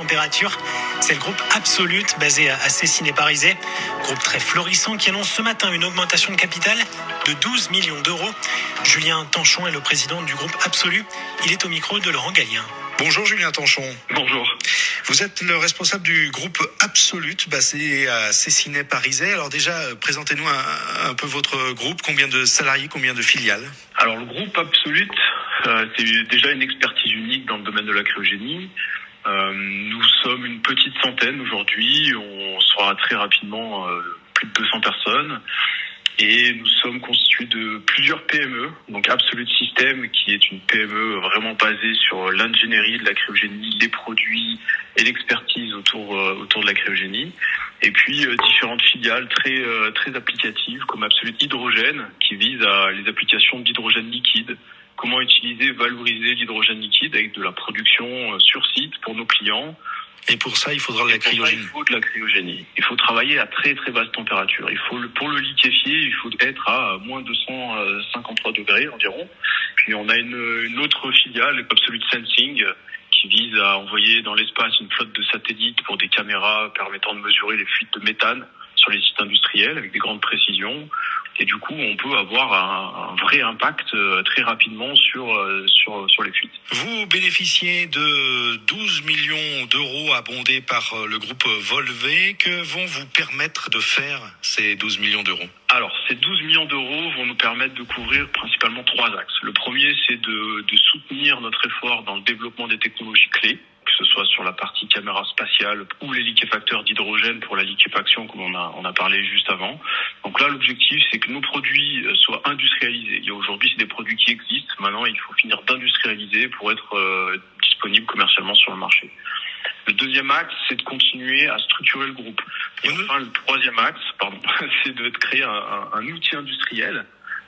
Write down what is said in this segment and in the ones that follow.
température. C'est le groupe Absolute, basé à Cessiné-Parisais. Groupe très florissant qui annonce ce matin une augmentation de capital de 12 millions d'euros. Julien Tanchon est le président du groupe Absolu. Il est au micro de Laurent Gallien. Bonjour Julien Tanchon. Bonjour. Vous êtes le responsable du groupe Absolute basé à Cessiné-Parisais. Alors déjà, présentez-nous un peu votre groupe. Combien de salariés, combien de filiales? Alors le groupe Absolute, c'est déjà une expertise unique dans le domaine de la cryogénie. Nous sommes une petite centaine aujourd'hui. On sera très rapidement plus de 200 personnes. Et nous sommes constitués de plusieurs PME, donc Absolute System, qui est une PME vraiment basée sur l'ingénierie de la cryogénie, les produits et l'expertise autour de la cryogénie. Et puis différentes filiales très applicatives, comme Absolute Hydrogène, qui vise à les applications d'hydrogène liquide. Comment utiliser, valoriser l'hydrogène liquide avec de la production sur site pour nos clients. Et pour ça, il faudra de la cryogénie. Il faut de la cryogénie. Il faut travailler à très très basse température. Pour le liquéfier, il faut être à moins 253 degrés environ. Puis on a une autre filiale, Absolute Sensing, qui vise à envoyer dans l'espace une flotte de satellites pour des caméras permettant de mesurer les fuites de méthane sur les sites industriels avec des grandes précisions. Et du coup, on peut avoir un vrai impact très rapidement sur les fuites. Vous bénéficiez de 12 millions d'euros abondés par le groupe Volvé. Que vont vous permettre de faire ces 12 millions d'euros? Alors, ces 12 millions d'euros vont nous permettre de couvrir principalement 3 axes. Le premier, c'est de soutenir notre effort dans le développement des technologies clés, que ce soit sur la partie caméra spatiale ou les liquéfacteurs d'hydrogène pour la liquéfaction, comme on a parlé juste avant. Donc là, l'objectif, c'est que nos produits soient industrialisés. Et aujourd'hui, c'est des produits qui existent. Maintenant, il faut finir d'industrialiser pour être disponibles commercialement sur le marché. Le deuxième axe, c'est de continuer à structurer le groupe. Et enfin, le troisième axe, c'est de créer un outil industriel,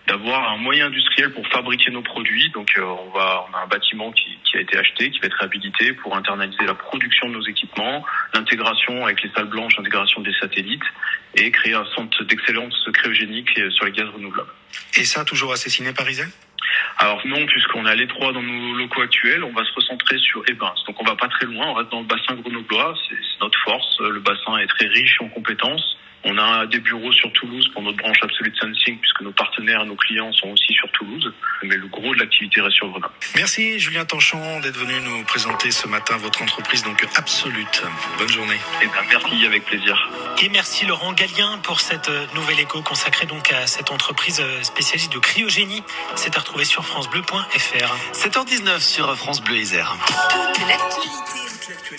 d'avoir un moyen industriel pour fabriquer nos produits. Donc on a un bâtiment qui a été acheté, qui va être réhabilité pour internaliser la production de nos équipements, l'intégration avec les salles blanches, l'intégration des satellites et créer un centre d'excellence cryogénique sur les gaz renouvelables. Et ça, toujours à Cessiné-Parisais? Alors non, puisqu'on est à l'étroit dans nos locaux actuels, on va se recentrer sur Ebens. Donc on va pas très loin, on reste dans le bassin grenoblois, c'est notre force. Le bassin est très riche en compétences. On a des bureaux sur Toulouse pour notre branche Absolute Sensing, puisque nos partenaires et nos clients sont aussi sur Toulouse. Mais le gros de l'activité reste sur Grenoble. Merci Julien Tanchon d'être venu nous présenter ce matin votre entreprise, donc Absolute. Bonne journée. Merci, avec plaisir. Et merci Laurent Gallien pour cette nouvelle écho consacrée donc à cette entreprise spécialiste de cryogénie. C'est à retrouver sur francebleu.fr. 7h19 sur France Bleu Isère. Toute l'actualité.